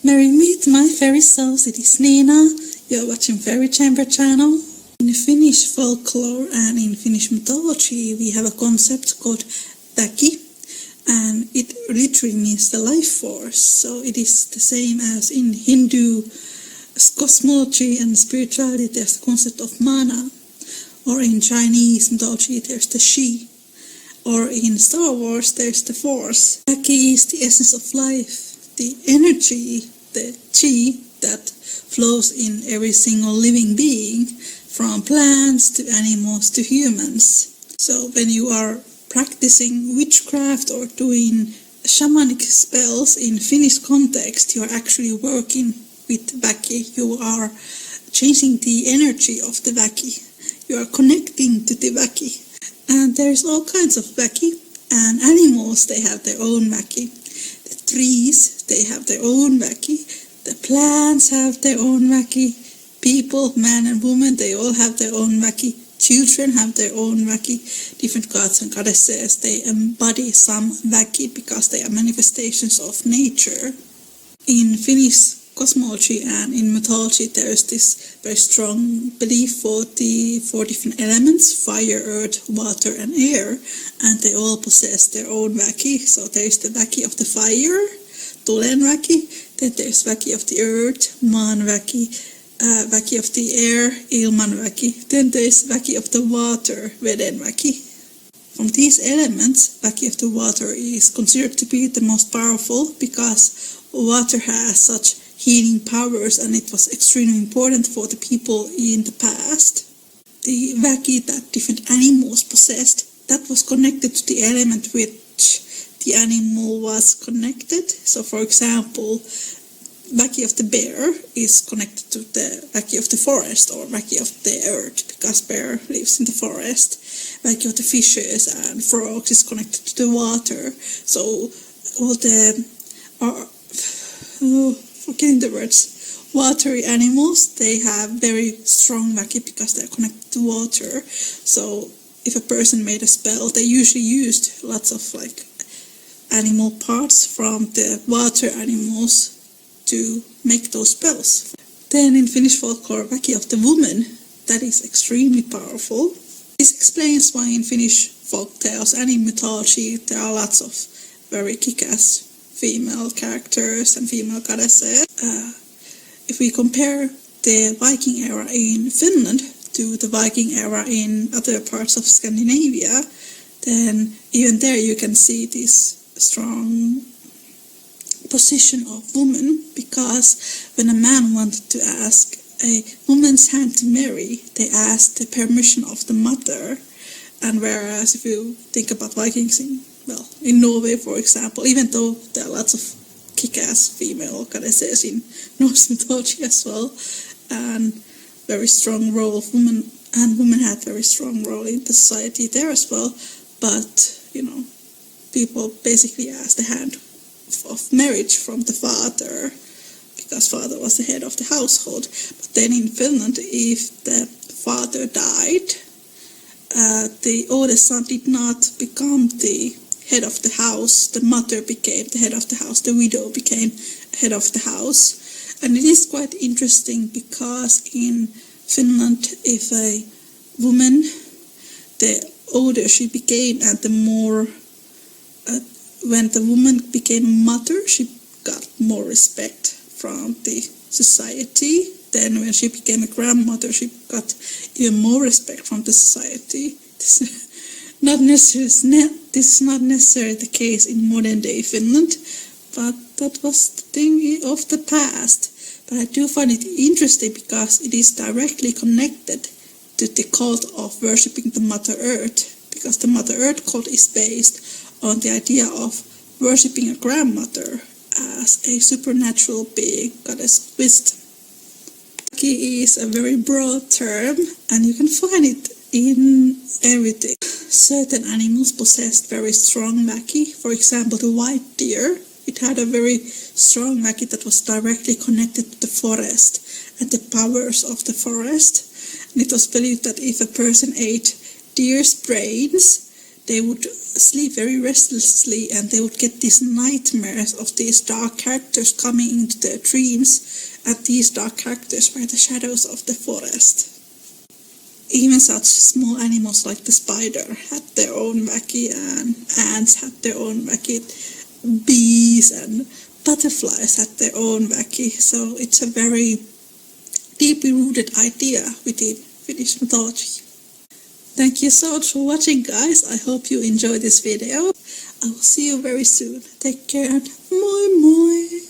Merry meet my fairy souls, it is Nina. You're watching Fairy Chamber channel. In Finnish folklore and in Finnish mythology we have a concept called Väki, and it literally means the life force. So it is the same as in Hindu cosmology and spirituality there's the concept of mana, or in Chinese mythology there's the Shi, or in Star Wars there's the Force. Väki is the essence of life, the energy, the chi that flows in every single living being, from plants to animals to humans. So when you are practicing witchcraft or doing shamanic spells in Finnish context, you are actually working with Väki. You are changing the energy of the Väki. You are connecting to the Väki. And there's all kinds of Väki, and animals, they have their own Väki. The trees, they have their own Väki. The plants have their own Väki. People, man and woman, they all have their own Väki. Children have their own Väki. Different gods and goddesses, they embody some Väki because they are manifestations of nature. In Finnish cosmology and in mythology there is this very strong belief for the four different elements: fire, earth, water and air, and they all possess their own Väki. So there is the Väki of the fire, Tulen Väki, then there's Väki of the earth, Maan Väki, Väki of the air, Ilman Väki, then there's Väki of the water, Veden Väki. From these elements, Väki of the water is considered to be the most powerful because water has such healing powers, and it was extremely important for the people in the past. The Väki that different animals possessed, that was connected to the element which the animal was connected. So for example, Väki of the bear is connected to the Väki of the forest, or Väki of the earth, because bear lives in the forest. Väki of the fishes and frogs is connected to the water. So all the forgetting the words, watery animals, they have very strong Väki because they're connected to water. So if a person made a spell, they usually used lots of animal parts from the water animals to make those spells. Then in Finnish folklore, Väki of the woman, that is extremely powerful. This explains why in Finnish folk tales and in mythology there are lots of very kick-ass female characters and female goddesses. If we compare the Viking era in Finland to the Viking era in other parts of Scandinavia, then even there you can see this strong position of woman, because when a man wanted to ask a woman's hand to marry, they asked the permission of the mother. And whereas if you think about Vikings in Norway, for example, even though there are lots of kick-ass female goddesses in Norse mythology as well, and very strong role of women, and women had very strong role in the society there as well, but people basically asked the hand of marriage from the father, because father was the head of the household. But then in Finland, if the father died, the oldest son did not become the head of the house. The mother became the head of the house. The widow became head of the house. And it is quite interesting because in Finland, if a woman, the older she became and the more, when the woman became a mother, she got more respect from the society. Then when she became a grandmother, she got even more respect from the society. This is not necessarily the case in modern day Finland, but that was the thing of the past. But I do find it interesting because it is directly connected to the cult of worshipping the Mother Earth, because the Mother Earth cult is based on the idea of worshipping a grandmother as a supernatural being, goddess of wisdom. Väki is a very broad term, and you can find it in everything. Certain animals possessed very strong Väki. For example, the white deer, it had a very strong Väki that was directly connected to the forest and the powers of the forest. And it was believed that if a person ate deer's brains, they would sleep very restlessly, and they would get these nightmares of these dark characters coming into their dreams, and these dark characters were the shadows of the forest. Even such small animals like the spider had their own Väki, and ants had their own Väki, bees and butterflies had their own Väki. So it's a very deeply rooted idea within Finnish mythology. Thank you so much for watching, guys. I hope you enjoyed this video. I will see you very soon. Take care and moi moi!